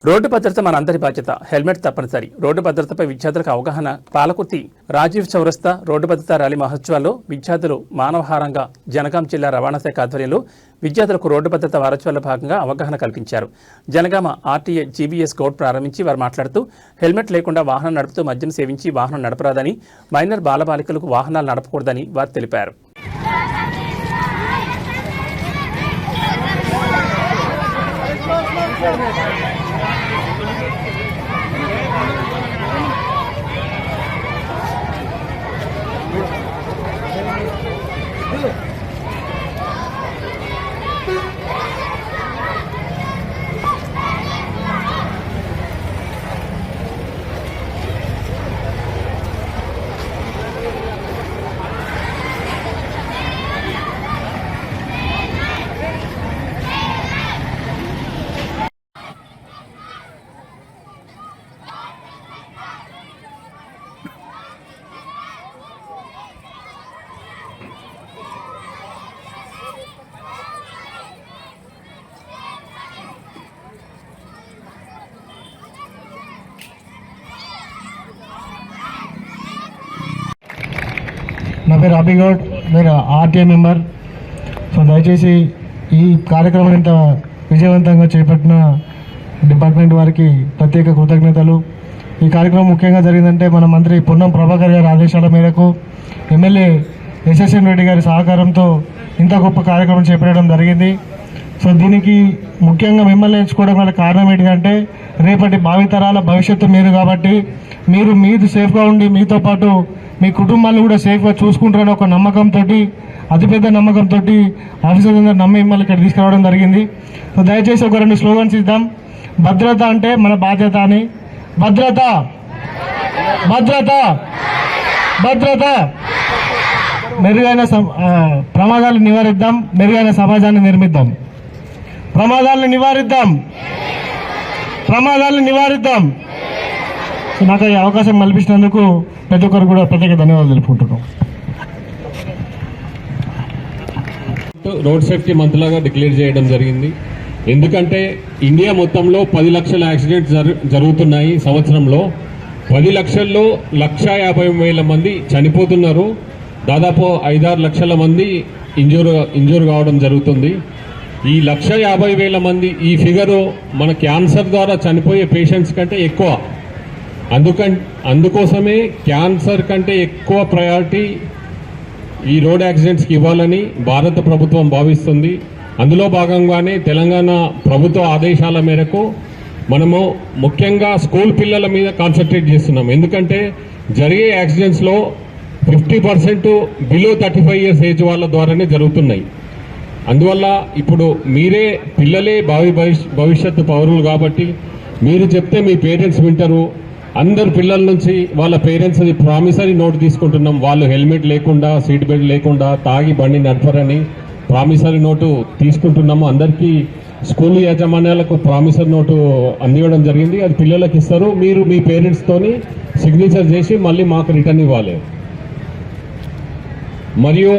Road భద్రత మనందరి బాధ్యత. హెల్మెట్ తప్పనిసరి. రోడ్డు భద్రతపై విద్యార్థులకు అవగాహన. పాలకుర్తి రాజీవ్ చౌరస్తా రోడ్డు భద్రతా ర్యాలీ మహోత్సవాల్లో విద్యార్థులు మానవహారంగా జనగాం జిల్లా రవాణా శాఖ ఆధ్వర్యంలో విద్యార్థులకు రోడ్డు భద్రత వారోత్సవాల్లో భాగంగా అవగాహన కల్పించారు. జనగామ ఆర్టీఏ జీబీఎస్ గౌడ్ ప్రారంభించి వారు మాట్లాడుతూ హెల్మెట్ లేకుండా వాహనం నడుపుతూ మద్యం సేవించి వాహనం నడపరాదని, మైనర్ బాలబాలికలకు వాహనాలు నడపకూడదని వారు తెలిపారు. నా పేరు అభిగౌడ్, నేను ఆర్టీఏ మెంబర్. సో దయచేసి ఈ కార్యక్రమం ఇంత విజయవంతంగా చేపట్టిన డిపార్ట్మెంట్ వారికి ప్రత్యేక కృతజ్ఞతలు. ఈ కార్యక్రమం ముఖ్యంగా జరిగిందంటే మన మంత్రి పొన్నం ప్రభాకర్ గారి ఆదేశాల మేరకు ఎమ్మెల్యే ఎస్ఎస్ఎన్ రెడ్డి గారి సహకారంతో ఇంత గొప్ప కార్యక్రమం చేపట్టడం జరిగింది. సో దీనికి ముఖ్యంగా మిమ్మల్ని ఎంచుకోవడం వల్ల కారణం ఏంటంటే రేపటి భావితరాల భవిష్యత్తు మీరు కాబట్టి మీరు సేఫ్గా ఉండి మీతో పాటు మీ కుటుంబాన్ని కూడా సేఫ్గా చూసుకుంటారని ఒక నమ్మకంతో, అతిపెద్ద నమ్మకంతో ఆఫీసర్ అందరూ నమ్మి మిమ్మల్ని ఇక్కడ తీసుకురావడం జరిగింది. సో దయచేసి ఒక 2 స్లోగన్స్ ఇద్దాం. భద్రత అంటే మన బాధ్యత అని. భద్రత, భద్రత, భద్రత. మెరుగైన ప్రమాదాలు నివారిద్దాం, మెరుగైన సమాజాన్ని నిర్మిద్దాం. ప్రమాదాలను నివారిద్దాం, ప్రమాదాలను నివారిద్దాం. నాకు ఈ అవకాశం కల్పించినందుకు ప్రతి ఒక్కరు కూడా ప్రత్యేక ధన్యవాదాలు తెలుపుకుంటున్నాం. రోడ్ సేఫ్టీ మంత్ లాగా డిక్లేర్ చేయడం జరిగింది. ఎందుకంటే ఇండియా మొత్తంలో 10 లక్షల యాక్సిడెంట్స్ జరుగుతున్నాయి. సంవత్సరంలో 10 లక్షల్లో 1,50,000 మంది చనిపోతున్నారు. దాదాపు 5-6 లక్షల మంది ఇంజూర్ కావడం జరుగుతుంది. ఈ 1,50,000 మంది ఈ ఫిగరు మన క్యాన్సర్ ద్వారా చనిపోయే పేషెంట్స్ కంటే ఎక్కువ. అందుకోసమే క్యాన్సర్ కంటే ఎక్కువ ప్రయారిటీ ఈ రోడ్ యాక్సిడెంట్స్కి ఇవ్వాలని భారత ప్రభుత్వం భావిస్తుంది. అందులో భాగంగానే తెలంగాణ ప్రభుత్వ ఆదేశాల మేరకు మనము ముఖ్యంగా స్కూల్ పిల్లల మీద కాన్సన్ట్రేట్ చేస్తున్నాం. ఎందుకంటే జరిగే యాక్సిడెంట్స్లో 50% బిలో 35 ఇయర్స్ ఏజ్ వాళ్ళ ద్వారానే జరుగుతున్నాయి. అందువల్ల ఇప్పుడు మీరే పిల్లలే భవిష్యత్తు పౌరులు కాబట్టి మీరు చెప్తే మీ పేరెంట్స్ వింటారు. అందరు పిల్లల నుంచి వాళ్ళ పేరెంట్స్ ప్రామిసరీ నోట్ తీసుకుంటున్నాం. వాళ్ళు హెల్మెట్ లేకుండా, సీట్ బెల్ట్ లేకుండా తాగి బండి నడపరని ప్రామిసరీ నోటు తీసుకుంటున్నాము. అందరికీ స్కూల్ యాజమాన్యాలకు ప్రామిసరీ నోటు అందివ్వడం జరిగింది. అది పిల్లలకు ఇస్తారు. మీరు మీ పేరెంట్స్తోని సిగ్నేచర్ చేసి మళ్ళీ మాకు రిటర్న్ ఇవ్వాలి. మరియు